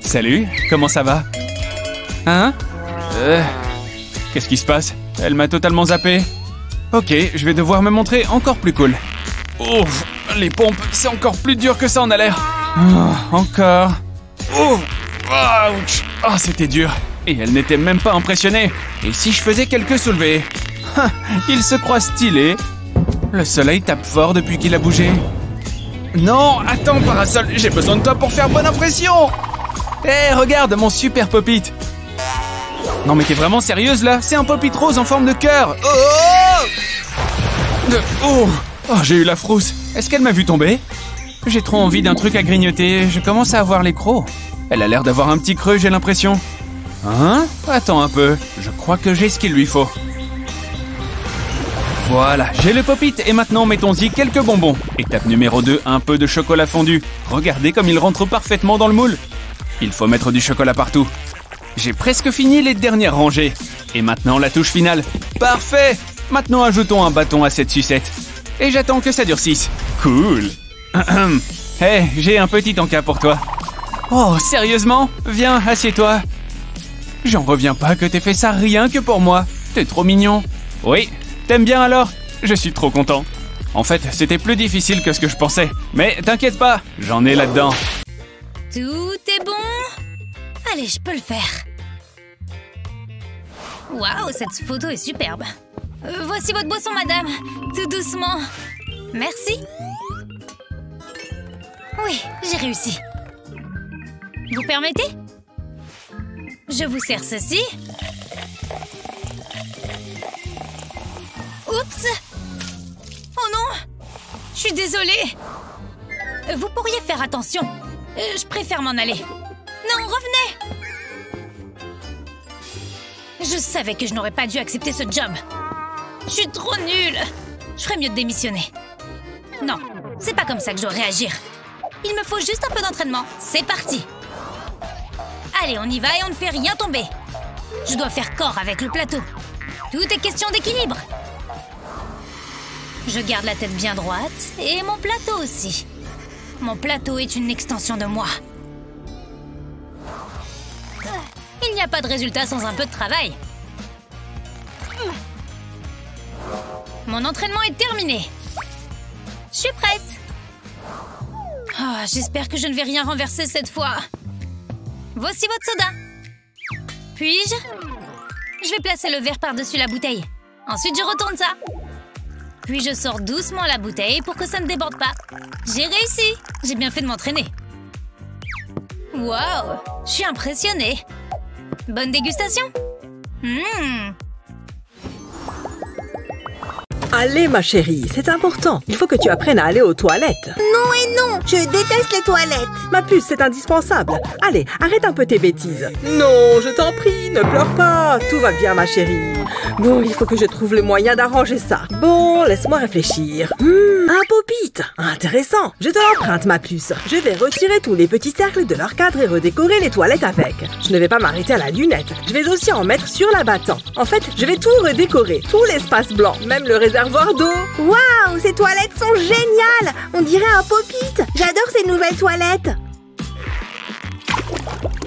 Salut, comment ça va? Hein? Qu'est-ce qui se passe? Elle m'a totalement zappé. Ok, je vais devoir me montrer encore plus cool. Ouf, les pompes, c'est encore plus dur que ça en a l'air. Oh, encore. Ouch! Oh, c'était dur. Et elle n'était même pas impressionnée. Et si je faisais quelques soulevés? Il se croit stylé. Le soleil tape fort depuis qu'il a bougé. Non, attends, Parasol, j'ai besoin de toi pour faire bonne impression. Hé, regarde mon super pop-it. Non mais t'es vraiment sérieuse là? C'est un pop-it rose en forme de cœur. Oh, j'ai eu la frousse. Est-ce qu'elle m'a vu tomber? J'ai trop envie d'un truc à grignoter. Je commence à avoir les crocs. Elle a l'air d'avoir un petit creux, j'ai l'impression. Hein? Attends un peu. Je crois que j'ai ce qu'il lui faut. Voilà, j'ai le pop-it et maintenant mettons-y quelques bonbons. Étape numéro 2, un peu de chocolat fondu. Regardez comme il rentre parfaitement dans le moule. Il faut mettre du chocolat partout. J'ai presque fini les dernières rangées. Et maintenant la touche finale. Parfait! Maintenant ajoutons un bâton à cette sucette. Et j'attends que ça durcisse. Cool! Hé, j'ai un petit encas pour toi. Oh, sérieusement? Viens, assieds-toi. J'en reviens pas que t'aies fait ça rien que pour moi. T'es trop mignon. Oui, t'aimes bien alors? Je suis trop content. En fait, c'était plus difficile que ce que je pensais. Mais t'inquiète pas, j'en ai là-dedans. Tout est bon? Allez, je peux le faire. Waouh, cette photo est superbe. Voici votre boisson, madame. Tout doucement. Merci. Oui, j'ai réussi. Vous permettez? Je vous sers ceci. Oups! Oh non! Je suis désolée. Vous pourriez faire attention. Je préfère m'en aller. Non, revenez! Je savais que je n'aurais pas dû accepter ce job. Je suis trop nulle. Je ferais mieux de démissionner. Non, c'est pas comme ça que je dois réagir. Il me faut juste un peu d'entraînement. C'est parti. Allez, on y va et on ne fait rien tomber. Je dois faire corps avec le plateau. Tout est question d'équilibre. Je garde la tête bien droite et mon plateau aussi. Mon plateau est une extension de moi. Il n'y n'y a pas de résultat sans un peu de travail. Mon entraînement est terminé. Je suis prête. Oh, j'espère que je ne vais rien renverser cette fois. Voici votre soda. Puis-je? Je vais placer le verre par-dessus la bouteille. Ensuite, je retourne ça. Puis je sors doucement la bouteille pour que ça ne déborde pas. J'ai réussi. J'ai bien fait de m'entraîner. Wow, je suis impressionnée. Bonne dégustation. Allez, ma chérie, c'est important. Il faut que tu apprennes à aller aux toilettes. Non et non, je déteste les toilettes. Ma puce, c'est indispensable. Allez, arrête un peu tes bêtises. Non, je t'en prie, ne pleure pas. Tout va bien, ma chérie. Bon, il faut que je trouve le moyen d'arranger ça. Bon, laisse-moi réfléchir. Un pop-it. Intéressant. Je te l'emprunte, ma puce. Je vais retirer tous les petits cercles de leur cadre et redécorer les toilettes avec. Je ne vais pas m'arrêter à la lunette. Je vais aussi en mettre sur l'abattant. En fait, je vais tout redécorer. Tout l'espace blanc, même le réservoir d'eau. Waouh, ces toilettes sont géniales. On dirait un pop-it. J'adore ces nouvelles toilettes.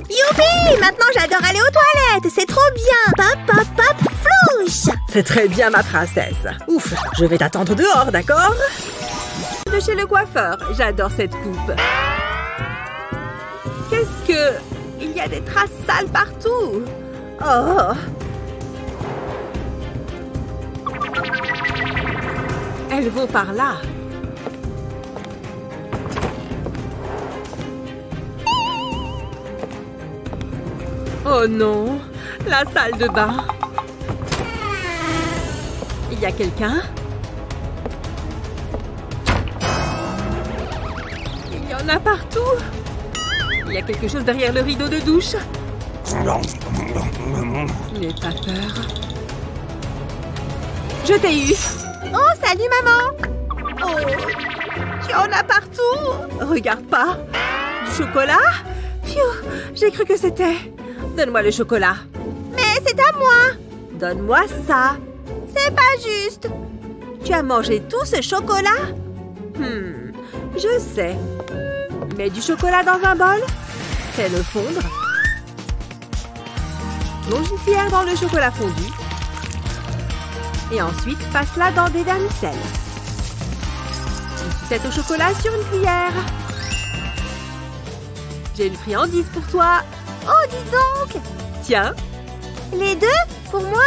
Youpi! Maintenant, j'adore aller aux toilettes. C'est trop bien. Pop, pop, pop, flouche. C'est très bien, ma princesse. Ouf, je vais t'attendre dehors, d'accord? De chez le coiffeur. J'adore cette coupe. Qu'est-ce que... Il y a des traces sales partout. Oh. Elles vont par là. Oh non, la salle de bain. Il y a quelqu'un? Il y en a partout. Il y a quelque chose derrière le rideau de douche. N'aie pas peur. Je t'ai eu. Oh, salut maman. Oh, tu en as partout. Regarde pas. Du chocolat? Pfiou, j'ai cru que c'était... Donne-moi le chocolat. Mais c'est à moi. Donne-moi ça. C'est pas juste. Tu as mangé tout ce chocolat? Je sais. Mets du chocolat dans un bol. Fais-le fondre. Plonge une cuillère dans le chocolat fondu. Et ensuite, passe-la dans des demi-sels. Une sucette au chocolat sur une cuillère. J'ai une friandise pour toi. Oh, dis donc. Tiens. Les deux? Pour moi?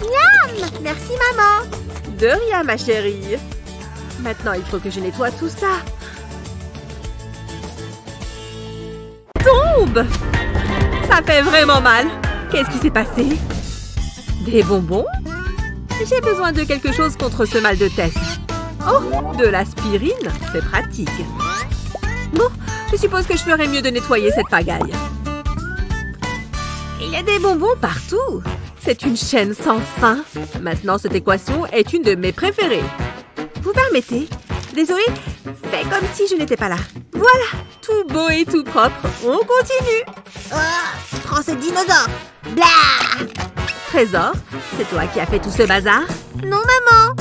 Miam! Merci, maman. De rien, ma chérie. Maintenant, il faut que je nettoie tout ça. Tombe! Ça fait vraiment mal. Qu'est-ce qui s'est passé? Des bonbons? J'ai besoin de quelque chose contre ce mal de tête. Oh, de l'aspirine? C'est pratique. Bon, je suppose que je ferais mieux de nettoyer cette pagaille. Il y a des bonbons partout. C'est une chaîne sans fin. Maintenant, cette équation est une de mes préférées. Vous permettez? Désolée, fais comme si je n'étais pas là. Voilà, tout beau et tout propre. On continue. Prends ce dinosaure. Blah! Trésor, c'est toi qui as fait tout ce bazar? Non, maman.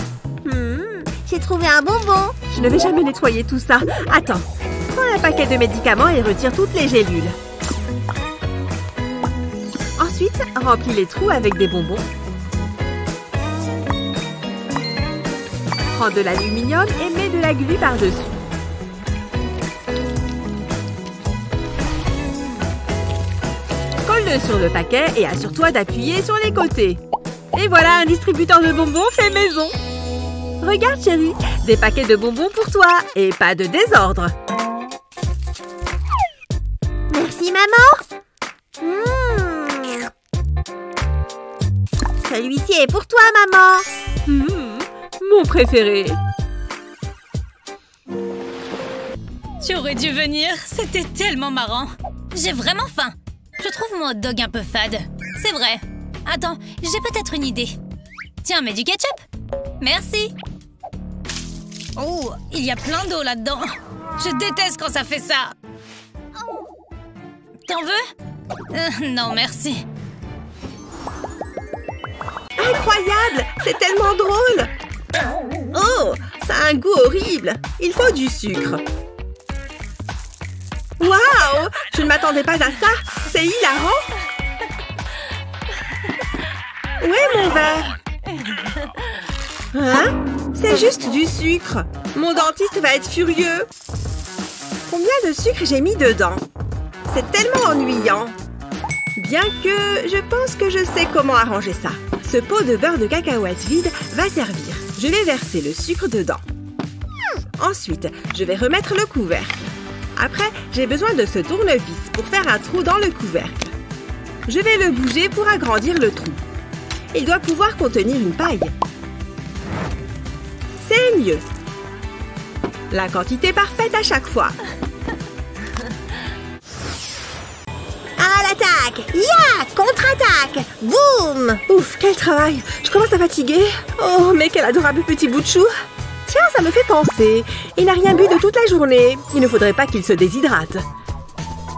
J'ai trouvé un bonbon. Je ne vais jamais nettoyer tout ça. Attends, prends un paquet de médicaments et retire toutes les gélules. Ensuite, remplis les trous avec des bonbons. Prends de l'aluminium et mets de la glu par-dessus. Colle-le sur le paquet et assure-toi d'appuyer sur les côtés. Et voilà un distributeur de bonbons fait maison. Regarde, chérie, des paquets de bonbons pour toi et pas de désordre. Merci, maman. Celui-ci est pour toi, maman. Mon préféré. Tu aurais dû venir, c'était tellement marrant. J'ai vraiment faim. Je trouve mon hot dog un peu fade. C'est vrai. Attends, j'ai peut-être une idée. Tiens, mets du ketchup. Merci. Oh, il y a plein d'eau là-dedans. Je déteste quand ça fait ça. T'en veux? Non, merci. Incroyable! C'est tellement drôle! Oh! Ça a un goût horrible! Il faut du sucre. Waouh! Je ne m'attendais pas à ça! C'est hilarant! faire? Hein? C'est juste du sucre. Mon dentiste va être furieux. Combien de sucre j'ai mis dedans? C'est tellement ennuyant. Bien que je pense que je sais comment arranger ça. Ce pot de beurre de cacahuètes vide va servir. Je vais verser le sucre dedans. Ensuite, je vais remettre le couvercle. Après, j'ai besoin de ce tournevis pour faire un trou dans le couvercle. Je vais le bouger pour agrandir le trou. Il doit pouvoir contenir une paille. C'est mieux. La quantité parfaite à chaque fois. À l'attaque! Ya! Contre-attaque! Boum! Ouf, quel travail! Je commence à fatiguer. Oh, mais quel adorable petit bout de chou! Tiens, ça me fait penser. Il n'a rien bu de toute la journée. Il ne faudrait pas qu'il se déshydrate.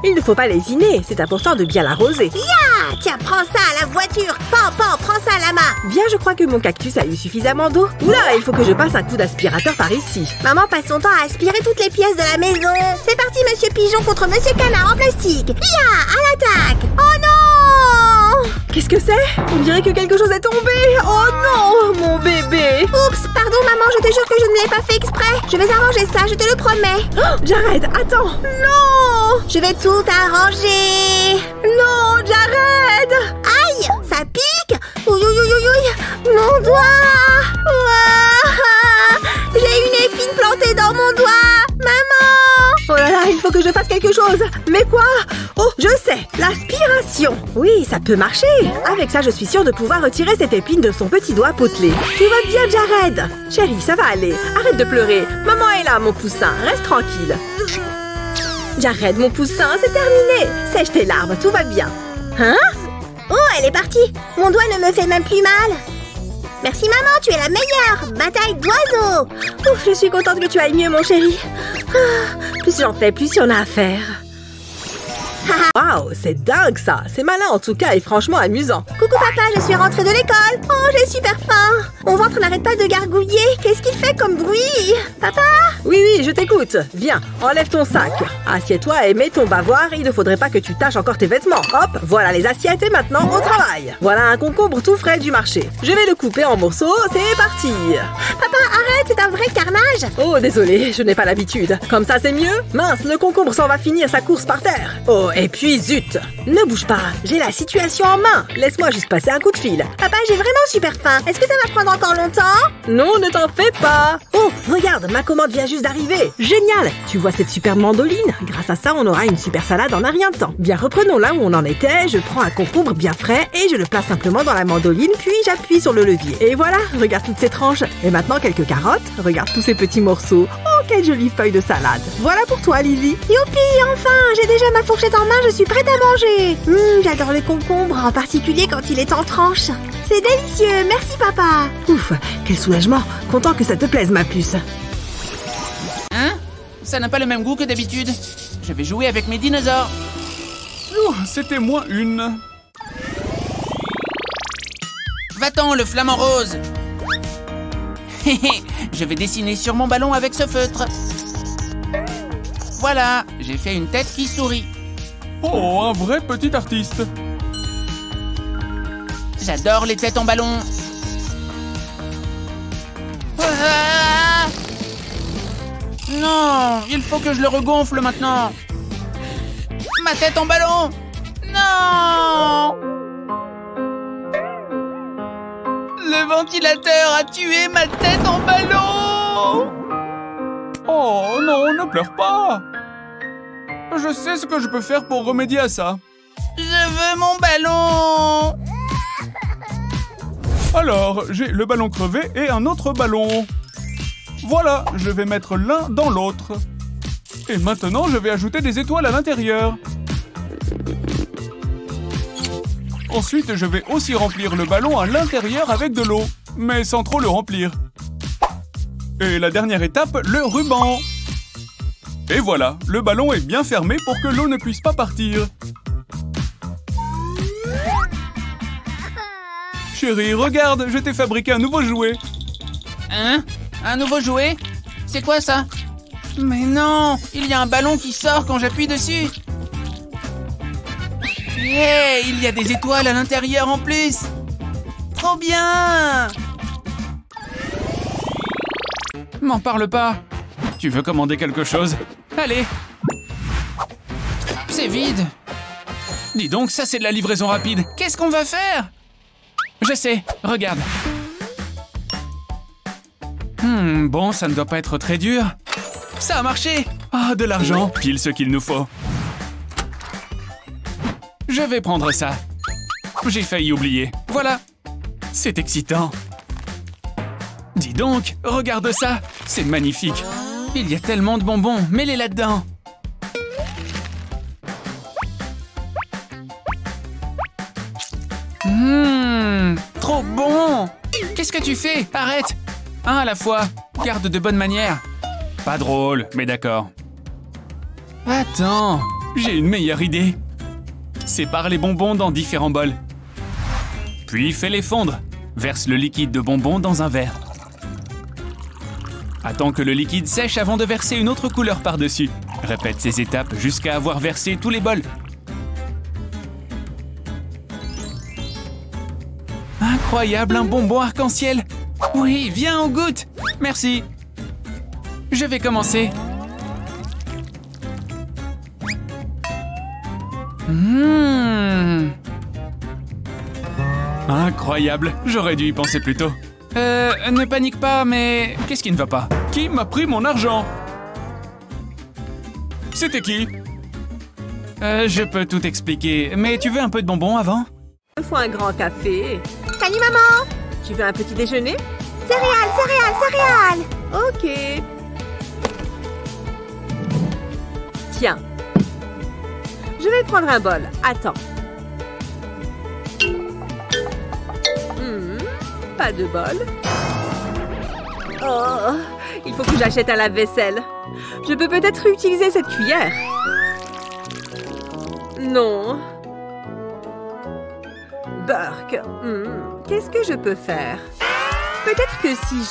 Il ne faut pas lésiner. C'est important de bien l'arroser. Ya! Tiens, prends ça à la voiture. Pan, prends ça à la main. Bien, je crois que mon cactus a eu suffisamment d'eau. Oula, il faut que je passe un coup d'aspirateur par ici. Maman passe son temps à aspirer toutes les pièces de la maison. C'est parti, Monsieur Pigeon contre Monsieur Canard en plastique. Ya! À l'attaque! Oh non! Qu'est-ce que c'est? On dirait que quelque chose est tombé. Oh non, mon bébé. Oups, pardon maman, je te jure que je ne l'ai pas fait exprès. Je vais arranger ça, je te le promets. Oh, Jared, attends. Non! Je vais tout arranger. Non, Jared! Aïe, ça pique. Ouïe, ouïe, ouïe, ouïe. Mon doigt. Ouah. J'ai une épine plantée dans mon doigt. Maman! Oh là là, il faut que je fasse quelque chose. Mais quoi? Oh, je sais, l'aspiration. Oui, ça peut marcher. Avec ça, je suis sûre de pouvoir retirer cette épine de son petit doigt potelé. Tout va bien, Jared. Chérie, ça va aller. Arrête de pleurer. Maman est là, mon poussin. Reste tranquille. Jared, mon poussin, c'est terminé. Sèche tes larmes, tout va bien. Hein? Oh, elle est partie. Mon doigt ne me fait même plus mal. Merci maman, tu es la meilleure. Bataille d'oiseaux. Ouf, je suis contente que tu ailles mieux, mon chéri. Plus j'en fais, plus il y en a à faire. Waouh, c'est dingue ça. C'est malin en tout cas et franchement amusant. Coucou papa, je suis rentrée de l'école. Oh, j'ai super faim. Mon ventre n'arrête pas de gargouiller. Qu'est-ce qu'il fait comme bruit? Papa? Oui, je t'écoute. Viens, enlève ton sac. Assieds-toi et mets ton bavoir. Il ne faudrait pas que tu tâches encore tes vêtements. Hop, voilà les assiettes et maintenant au travail. Voilà un concombre tout frais du marché. Je vais le couper en morceaux. C'est parti. Papa, arrête, c'est un vrai carnage. Oh, désolé, je n'ai pas l'habitude. Comme ça, c'est mieux? Mince, le concombre s'en va finir sa course par terre. Oh, et puis zut! Ne bouge pas, j'ai la situation en main. Laisse-moi juste passer un coup de fil. Papa, j'ai vraiment super faim. Est-ce que ça va prendre encore longtemps? Non, ne t'en fais pas. Oh, regarde, ma commande vient juste d'arriver. Génial! Tu vois cette superbe mandoline? Grâce à ça, on aura une super salade en un rien de temps. Bien, reprenons là où on en était. Je prends un concombre bien frais et je le place simplement dans la mandoline, puis j'appuie sur le levier. Et voilà, regarde toutes ces tranches. Et maintenant, quelques carottes. Regarde tous ces petits morceaux. Oh, quelle jolie feuille de salade. Voilà pour toi, Lizzie. Youpi, enfin, j'ai déjà ma fourchette en main, je suis prête à manger. J'adore le concombre, en particulier quand il est en tranches. C'est délicieux, merci papa. Ouf, quel soulagement. Content que ça te plaise, ma puce. Hein? Ça n'a pas le même goût que d'habitude. Je vais jouer avec mes dinosaures. C'était moins une. Va-t'en, le flamant rose. Je vais dessiner sur mon ballon avec ce feutre. Voilà, j'ai fait une tête qui sourit. Oh, un vrai petit artiste. J'adore les têtes en ballon. Ah! Non, il faut que je le regonfle maintenant. Ma tête en ballon. Non! Le ventilateur a tué ma tête en ballon. Oh non, ne pleure pas. Je sais ce que je peux faire pour remédier à ça. Je veux mon ballon. Alors, j'ai le ballon crevé et un autre ballon. Voilà, je vais mettre l'un dans l'autre. Et maintenant, je vais ajouter des étoiles à l'intérieur. Ensuite, je vais aussi remplir le ballon à l'intérieur avec de l'eau, mais sans trop le remplir. Et la dernière étape, le ruban. Et voilà, le ballon est bien fermé pour que l'eau ne puisse pas partir. Chérie, regarde, je t'ai fabriqué un nouveau jouet. Hein? Un nouveau jouet? C'est quoi ça? Mais non, il y a un ballon qui sort quand j'appuie dessus. Hey, il y a des étoiles à l'intérieur en plus. Trop trop bien! M'en parle pas. Tu veux commander quelque chose? Allez. C'est vide. Dis donc, ça c'est de la livraison rapide. Qu'est-ce qu'on va faire? Je sais, regarde. Bon, ça ne doit pas être très dur. Ça a marché. Ah, de l'argent, pile ce qu'il nous faut. Je vais prendre ça. J'ai failli oublier. Voilà. C'est excitant. Dis donc, regarde ça. C'est magnifique. Il y a tellement de bonbons. Mets-les là-dedans. Trop bon. Qu'est-ce que tu fais? Arrête. Un à la fois. Garde de bonnes manières. Pas drôle, mais d'accord. Attends, j'ai une meilleure idée. Sépare les bonbons dans différents bols. Puis fais-les fondre. Verse le liquide de bonbons dans un verre. Attends que le liquide sèche avant de verser une autre couleur par-dessus. Répète ces étapes jusqu'à avoir versé tous les bols. Incroyable, un bonbon arc-en-ciel. Oui, viens, on goûte. Merci. Je vais commencer. Incroyable, j'aurais dû y penser plus tôt. Ne panique pas, mais qu'est-ce qui ne va pas? Qui m'a pris mon argent? C'était qui? Je peux tout expliquer, mais tu veux un peu de bonbons avant? Il faut un grand café. Salut maman! Tu veux un petit déjeuner? Céréales, céréales, céréales! Ok. Tiens. Je vais prendre un bol. Attends. Pas de bol. Oh, il faut que j'achète un lave-vaisselle. Je peux peut-être utiliser cette cuillère. Non. Burk. Qu'est-ce que je peux faire? Peut-être que si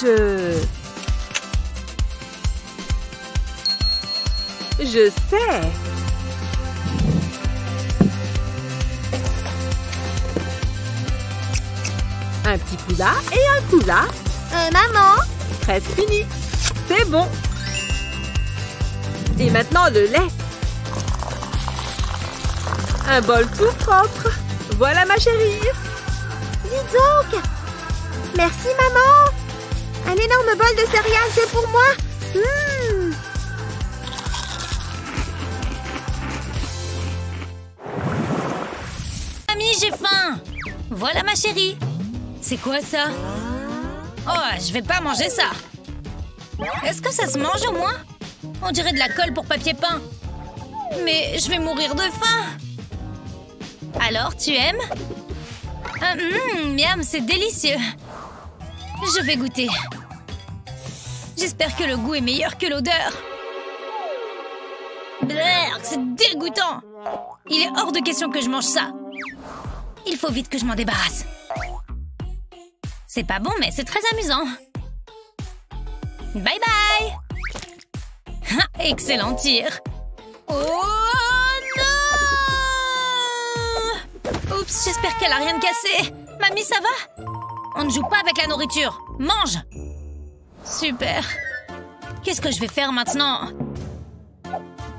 je sais. Un petit coup là et un coup là. Maman? Presque fini. C'est bon. Et maintenant le lait. Un bol tout propre. Voilà ma chérie. Dis donc! Merci maman! Un énorme bol de céréales, c'est pour moi! Mamie, j'ai faim! Voilà ma chérie! C'est quoi ça? Oh, je vais pas manger ça! Est-ce que ça se mange au moins? On dirait de la colle pour papier peint! Mais je vais mourir de faim! Alors, tu aimes? Miam, c'est délicieux! Je vais goûter. J'espère que le goût est meilleur que l'odeur. Brrr, c'est dégoûtant! Il est hors de question que je mange ça. Il faut vite que je m'en débarrasse. C'est pas bon, mais c'est très amusant. Bye bye! Excellent tir! Oh non! Oups, j'espère qu'elle a rien de cassé. Mamie, ça va? On ne joue pas avec la nourriture. Mange! Super. Qu'est-ce que je vais faire maintenant?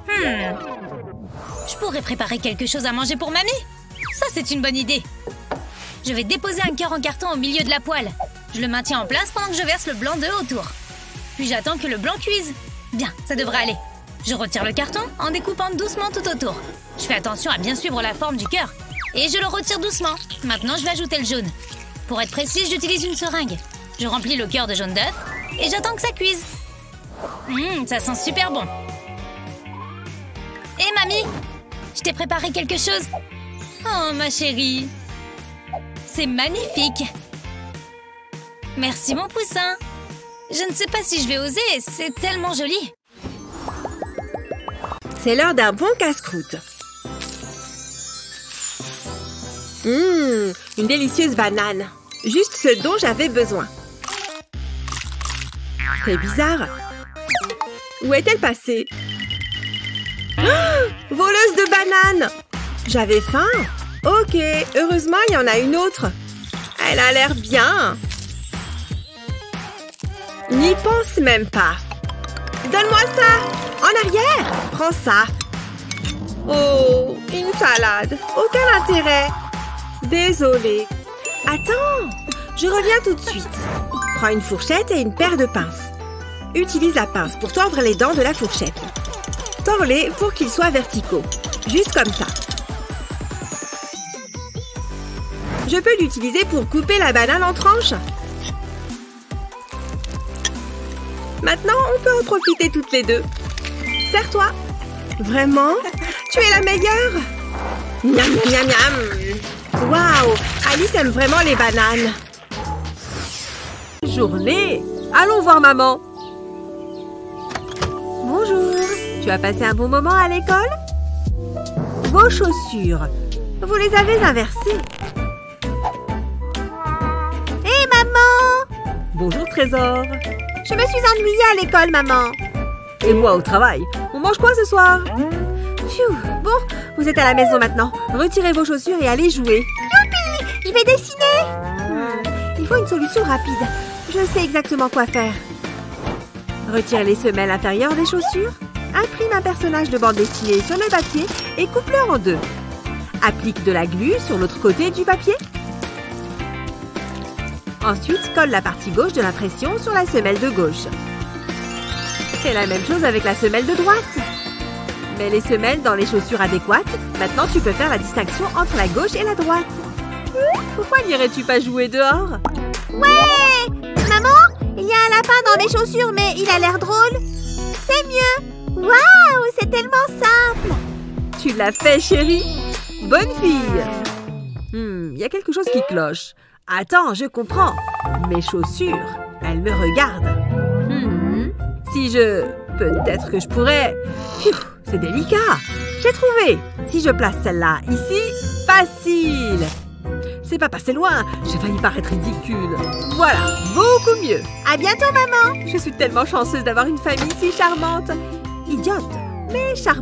Je pourrais préparer quelque chose à manger pour mamie. Ça, c'est une bonne idée. Je vais déposer un cœur en carton au milieu de la poêle. Je le maintiens en place pendant que je verse le blanc d'œuf autour. Puis j'attends que le blanc cuise. Bien, ça devrait aller. Je retire le carton en découpant doucement tout autour. Je fais attention à bien suivre la forme du cœur. Et je le retire doucement. Maintenant, je vais ajouter le jaune. Pour être précise, j'utilise une seringue. Je remplis le cœur de jaune d'œuf et j'attends que ça cuise. Ça sent super bon. Hé, mamie, je t'ai préparé quelque chose. Oh, ma chérie. C'est magnifique. Merci, mon poussin. Je ne sais pas si je vais oser, c'est tellement joli. C'est l'heure d'un bon casse-croûte. Une délicieuse banane. Juste ce dont j'avais besoin. C'est bizarre. Où est-elle passée? Oh, voleuse de bananes! J'avais faim. Ok, heureusement, il y en a une autre. Elle a l'air bien. N'y pense même pas. Donne-moi ça. En arrière. Prends ça. Oh, une salade. Aucun intérêt. Désolée. Attends, je reviens tout de suite. Prends une fourchette et une paire de pinces. Utilise la pince pour tordre les dents de la fourchette. Tords-les pour qu'ils soient verticaux. Juste comme ça. Je peux l'utiliser pour couper la banane en tranches. Maintenant, on peut en profiter toutes les deux. Serre-toi. Vraiment? Tu es la meilleure? Miam, miam, miam. Waouh! Alice aime vraiment les bananes. Journée! Allons voir maman. Bonjour. Tu as passé un bon moment à l'école? Vos chaussures. Vous les avez inversées. Hé, maman! Bonjour Trésor. Je me suis ennuyée à l'école, maman. Et moi au travail. On mange quoi ce soir? Pfiou. Bon, vous êtes à la maison maintenant. Retirez vos chaussures et allez jouer. Youpi! Je vais dessiner. Il faut une solution rapide. Je sais exactement quoi faire. Retire les semelles intérieures des chaussures. Imprime un personnage de bande dessinée sur le papier et coupe-le en deux. Applique de la glu sur l'autre côté du papier. Ensuite, colle la partie gauche de l'impression sur la semelle de gauche. Fais la même chose avec la semelle de droite. Mets les semelles dans les chaussures adéquates. Maintenant, tu peux faire la distinction entre la gauche et la droite. Pourquoi n'irais-tu pas jouer dehors? Ouais! Maman, il y a un lapin dans mes chaussures, mais il a l'air drôle. C'est mieux. Waouh, c'est tellement simple. Tu l'as fait, chérie. Bonne fille. Il y a quelque chose qui cloche. Attends, je comprends. Mes chaussures, elles me regardent. Si je... Peut-être que je pourrais... Pfiou, c'est délicat. J'ai trouvé. Si je place celle-là ici, facile. C'est pas passé loin. J'ai failli paraître ridicule. Voilà, beaucoup mieux. À bientôt, maman. Je suis tellement chanceuse d'avoir une famille si charmante. Idiote, mais charmante.